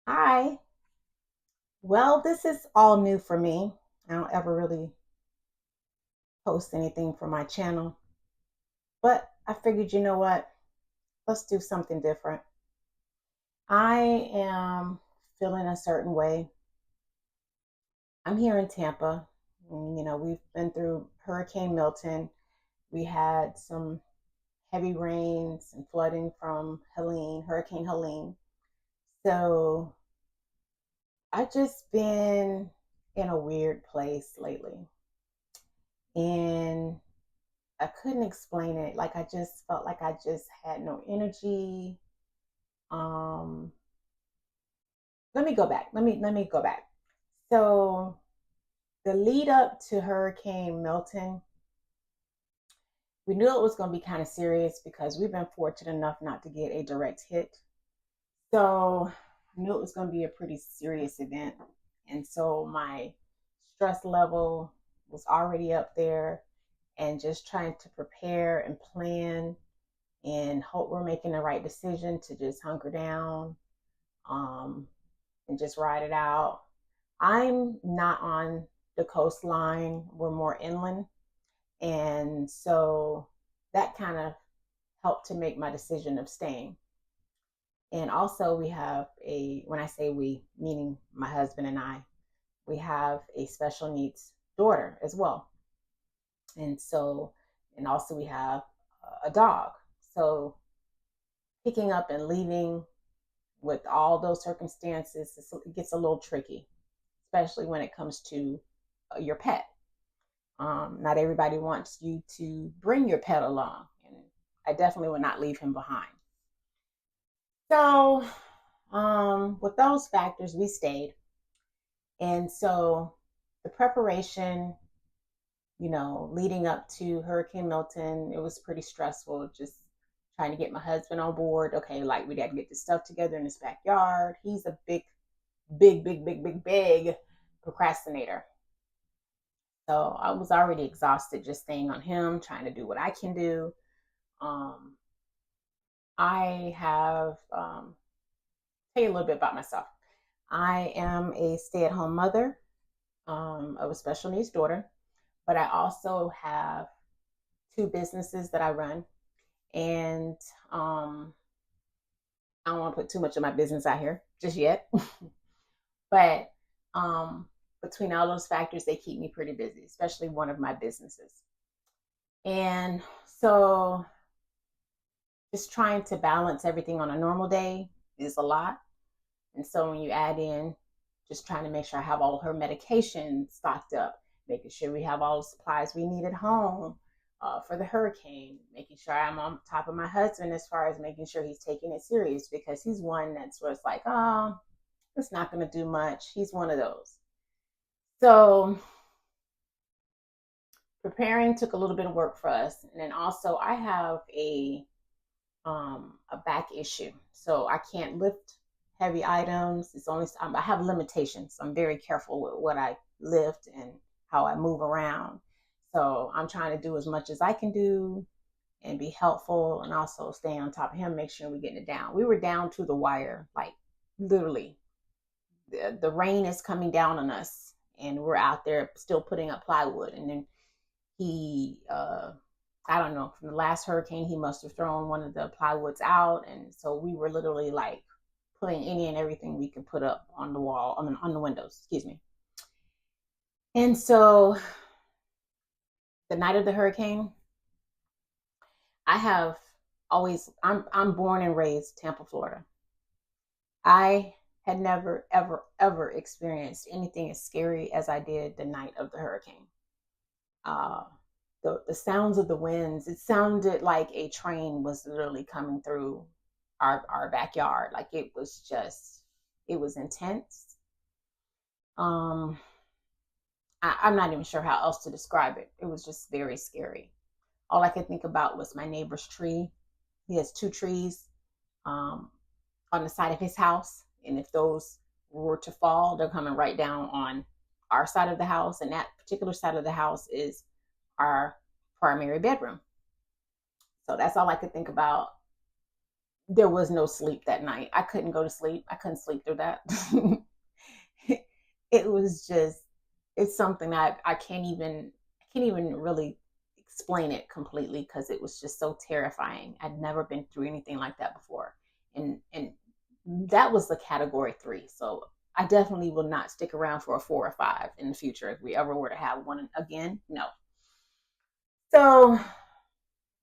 Hi. Well, this is all new for me. I don't ever really post anything for my channel, but I figured, you know what? Let's do something different. I am feeling a certain way. I'm here in Tampa. We've been through Hurricane Milton. We had some heavy rains and flooding from Hurricane Helene. So I've just been in a weird place lately. And I couldn't explain it. Like I just felt like I just had no energy. Um, let me go back. Let me go back. So the lead up to Hurricane Milton, we knew it was going to be kind of serious because we've been fortunate enough not to get a direct hit. So I knew it was going to be a pretty serious event, and so my stress level was already up there, and just trying to prepare and plan and hope we're making the right decision to just hunker down um, and just ride it out. I'm not on the coastline, we're more inland. And so that kind of helped to make my decision of staying. And also, when I say we, meaning my husband and I, we have a special needs daughter as well. And so, and also we have a dog. So picking up and leaving with all those circumstances, it gets a little tricky, especially when it comes to your pet. Not everybody wants you to bring your pet along, and I definitely would not leave him behind. So, with those factors, we stayed. And so the preparation, leading up to Hurricane Milton, it was pretty stressful. Just trying to get my husband on board. Okay, like we got to get this stuff together in his backyard. He's a big procrastinator. So I was already exhausted just staying on him, trying to do what I can do. Um, I have, tell you a little bit about myself. I am a stay at home mother of a special needs daughter, but I also have two businesses that I run. And I don't want to put too much of my business out here just yet. But between all those factors, they keep me pretty busy, especially one of my businesses. And so just trying to balance everything on a normal day is a lot. And so when you add in just trying to make sure I have all her medication stocked up, making sure we have all the supplies we need at home for the hurricane, making sure I'm on top of my husband as far as making sure he's taking it serious because he's one that's where it's like, oh, it's not going to do much. He's one of those. So preparing took a little bit of work for us. And then also I have a back issue. So I can't lift heavy items. It's only I have limitations. I'm very careful with what I lift and how I move around. So I'm trying to do as much as I can do and be helpful and also staying on top of him, make sure we're getting it down. We were down to the wire, like literally. The rain is coming down on us and we're out there still putting up plywood. And then he I don't know, from the last hurricane, he must have thrown one of the plywoods out. And so we were literally like putting any and everything we could put up on the wall, I mean, on the windows, excuse me. And so the night of the hurricane, I have I'm born and raised Tampa, Florida. I had never, ever experienced anything as scary as I did the night of the hurricane. Uh, the sounds of the winds, it sounded like a train was literally coming through our backyard. Like it was intense. Um, I'm not even sure how else to describe it. It was just very scary. All I could think about was my neighbor's tree. He has two trees um, on the side of his house. And if those were to fall, they're coming right down on our side of the house. And that particular side of the house is our primary bedroom. So that's all I could think about there was no sleep that night. I couldn't go to sleep. I couldn't sleep through that. It was just, it's something that I can't even really explain it completely because it was just so terrifying. I'd never been through anything like that before. And that was the category 3. So I definitely will not stick around for a 4 or 5 in the future if we ever were to have one again. No. So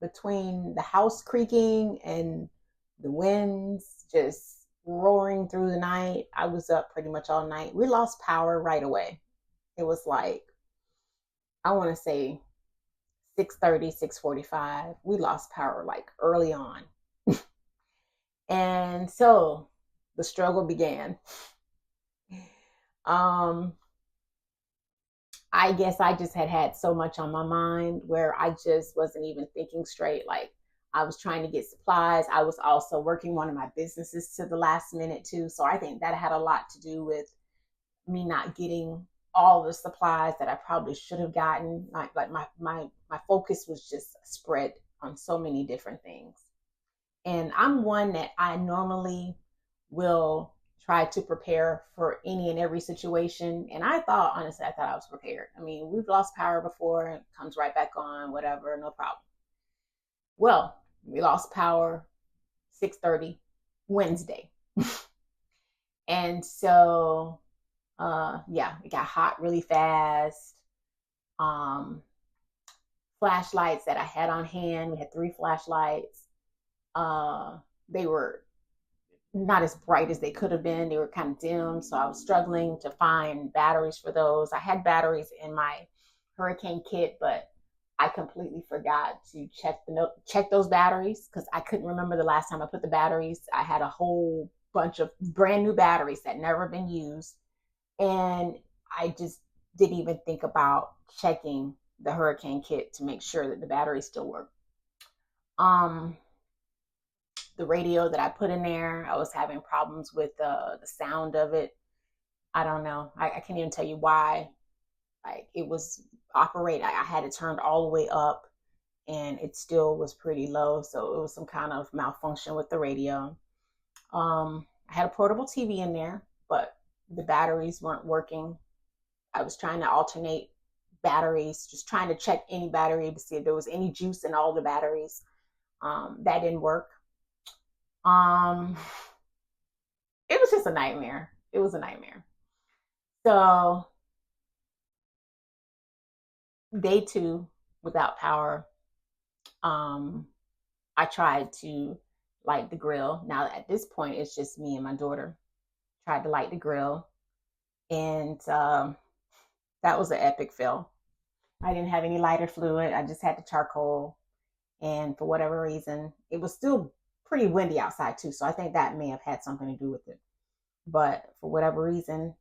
between the house creaking and the winds just roaring through the night, I was up pretty much all night. We lost power right away. It was like, I want to say 6:30, 6:45. We lost power like early on. And so the struggle began. I guess I just had so much on my mind where I just wasn't even thinking straight. Like, I was trying to get supplies. I was also working one of my businesses to the last minute too. So I think that had a lot to do with me not getting all the supplies that I probably should have gotten. Like my focus was just spread on so many different things. And I'm one that I normally will try to prepare for any and every situation. And honestly, I thought I was prepared. I mean, we've lost power before, it comes right back on, whatever, no problem. Well, we lost power 6:30 Wednesday. And so, yeah, it got hot really fast. Flashlights that I had on hand, we had 3 flashlights. They were not as bright as they could have been. They were kind of dim. So I was struggling to find batteries for those. I had batteries in my hurricane kit, but I completely forgot to check those batteries because I couldn't remember the last time I put the batteries. I had a whole bunch of brand new batteries that never been used. And I just didn't even think about checking the hurricane kit to make sure that the batteries still work. The radio that I put in there, I was having problems with the sound of it. I don't know. I can't even tell you why. Like, it was operate. I had it turned all the way up and it still was pretty low. So it was some kind of malfunction with the radio. I had a portable TV in there, but the batteries weren't working. I was trying to alternate batteries, just trying to check any battery to see if there was any juice in all the batteries. That didn't work. It was just a nightmare. It was a nightmare. So day 2 without power, I tried to light the grill. Now at this point, it's just me and my daughter. Tried to light the grill, and that was an epic fail. I didn't have any lighter fluid. I just had the charcoal, and for whatever reason, it was still pretty windy outside too. So I think that may have had something to do with it. But for whatever reason,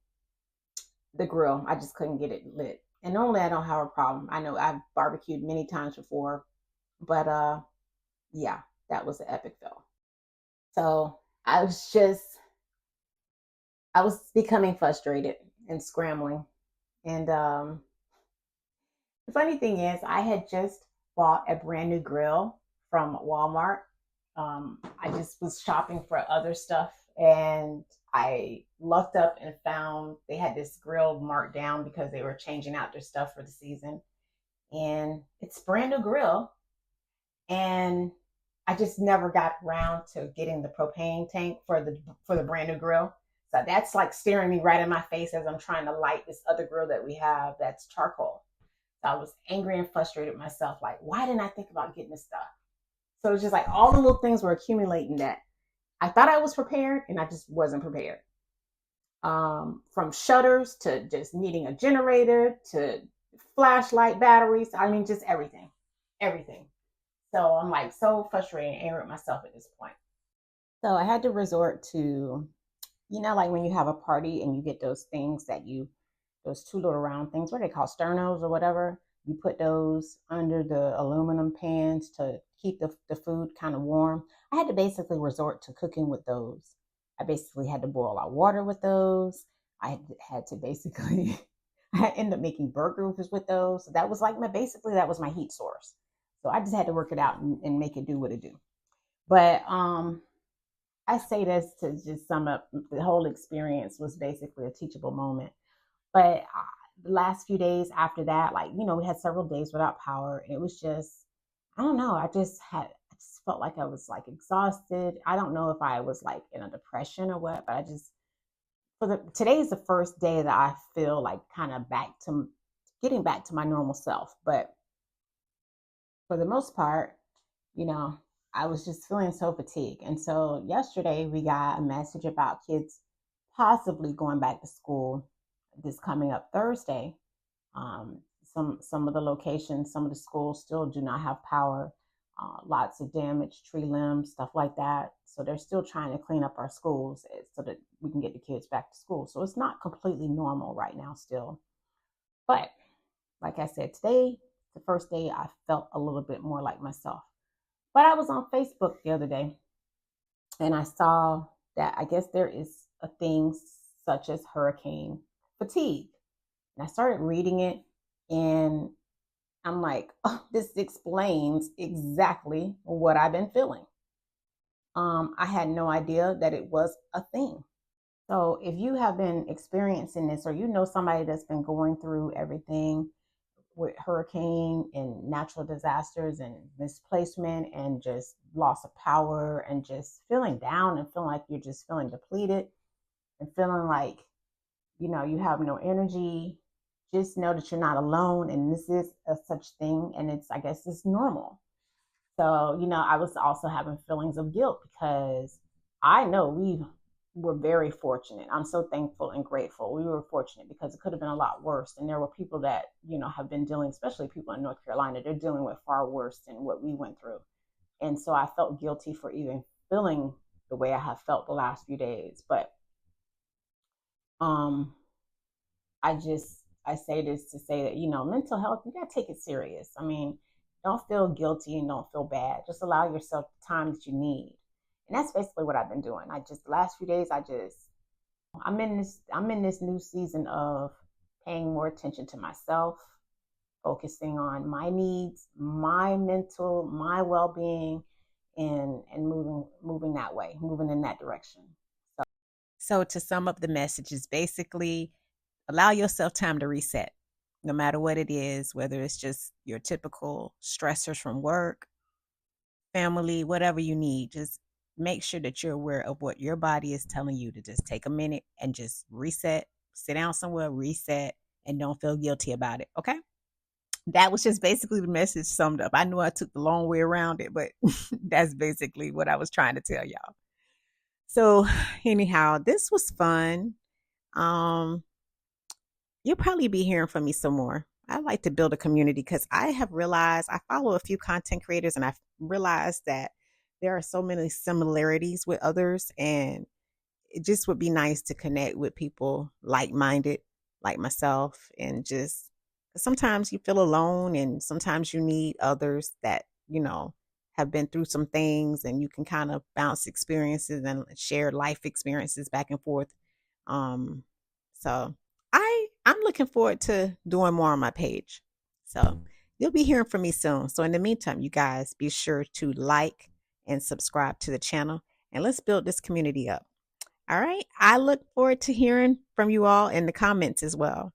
the grill, I just couldn't get it lit. And normally I don't have a problem. I know I've barbecued many times before, but yeah, that was an epic fail. So I was becoming frustrated and scrambling. And the funny thing is, I had just bought a brand new grill from Walmart. I just was shopping for other stuff, and I lucked up and found they had this grill marked down because they were changing out their stuff for the season. And it's a brand new grill. And I just never got around to getting the propane tank for the brand new grill. So that's like staring me right in my face as I'm trying to light this other grill that we have that's charcoal. So I was angry and frustrated with myself. Like, why didn't I think about getting this stuff? So it's just like all the little things were accumulating that I thought I was prepared and I just wasn't prepared. From shutters to just needing a generator to flashlight batteries. I mean, just everything, everything. So I'm like so frustrated and angry with myself at this point. So I had to resort to, like when you have a party and you get those things those 2 little round things, what are they called, sternos or whatever. You put those under the aluminum pans to keep the food kind of warm. I had to basically resort to cooking with those. I basically had to boil our water with those. I had to basically, I ended up making burgers with those. So that was like that was my heat source. So I just had to work it out and make it do what it do. But I say this to just sum up the whole experience was basically a teachable moment. But the last few days after that, like, we had several days without power. And it was just, I don't know. I just felt like I was like exhausted. I don't know if I was like in a depression or what, but today is the first day that I feel like kind of getting back to my normal self. But for the most part, you know, I was just feeling so fatigued. And so yesterday we got a message about kids possibly going back to school this coming up Thursday. Um, some of the locations, some of the schools still do not have power. Lots of damaged tree limbs, stuff like that. So they're still trying to clean up our schools so that we can get the kids back to school. So it's not completely normal right now still. But like I said, today, the first day I felt a little bit more like myself. But I was on Facebook the other day and I saw that I guess there is a thing such as hurricane fatigue. And I started reading it and I'm like, oh, this explains exactly what I've been feeling. I had no idea that it was a thing. So if you have been experiencing this or you know somebody that's been going through everything with hurricane and natural disasters and misplacement and just loss of power and just feeling down and feeling like you're just feeling depleted and feeling like, you have no energy, just know that you're not alone and this is a such thing and I guess it's normal. So, I was also having feelings of guilt because I know we were very fortunate. I'm so thankful and grateful. We were fortunate because it could have been a lot worse. And there were people that, have been dealing, especially people in North Carolina, they're dealing with far worse than what we went through. And so I felt guilty for even feeling the way I have felt the last few days. But um I say this to say that, mental health, you gotta take it serious. I mean, don't feel guilty and don't feel bad. Just allow yourself the time that you need. And that's basically what I've been doing. The last few days, I'm in this new season of paying more attention to myself, focusing on my needs, my mental, my well-being, and moving that way, moving in that direction. So to sum up the message is basically allow yourself time to reset, no matter what it is, whether it's just your typical stressors from work, family, whatever you need. Just make sure that you're aware of what your body is telling you to just take a minute and just reset, sit down somewhere, reset, and don't feel guilty about it. Okay. That was just basically the message summed up. I know I took the long way around it, but that's basically what I was trying to tell y'all. So, anyhow, this was fun. Um, You'll probably be hearing from me some more. I like to build a community because I have realized I follow a few content creators and I've realized that there are so many similarities with others. And it just would be nice to connect with people like minded, like myself. And just sometimes you feel alone and sometimes you need others that, have been through some things and you can kind of bounce experiences and share life experiences back and forth. So I'm looking forward to doing more on my page. So you'll be hearing from me soon. So in the meantime, you guys be sure to like and subscribe to the channel and let's build this community up. All right. I look forward to hearing from you all in the comments as well.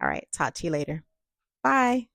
All right. Talk to you later. Bye.